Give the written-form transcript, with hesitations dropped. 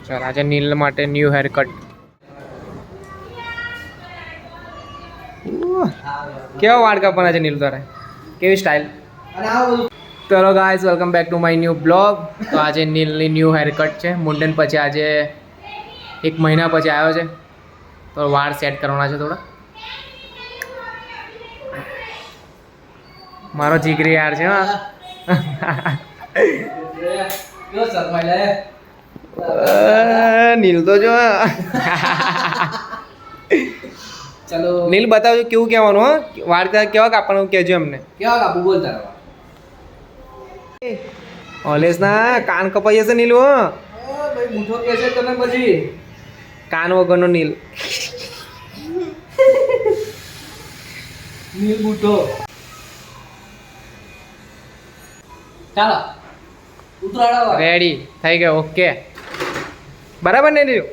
ચાલ આજે નીલ માટે ન્યૂ હેર કટ. કેવા વાળ કાપવાના છે નીલ તારે? કેવી સ્ટાઇલ? ચલો guys, welcome back to my new blog. તો આજે નીલની ન્યૂ હેર કટ છે. મુંડન પછી આજે 1 મહિના પછી આવ્યો છે, તો વાળ સેટ કરવાના છે થોડા. મારો જીગરી યાર છે. નીલ તો જો. ચલો નીલ બતાવજો કેવું કહેવાનું. હો વાળ કેવા કાપવાનું કહેજો એમને. કેવા કાપુ બોલ તારા? ઓલેસ ના કાન કપાઈ જશે નીલ. હો ભાઈ મૂઠો કે છે તને પછી કાન વગરનો નીલ. નીલ મૂઠો. ચાલો ઉતરાડો. રેડી થઈ ગયો. ઓકે બરાબર ને નીલ?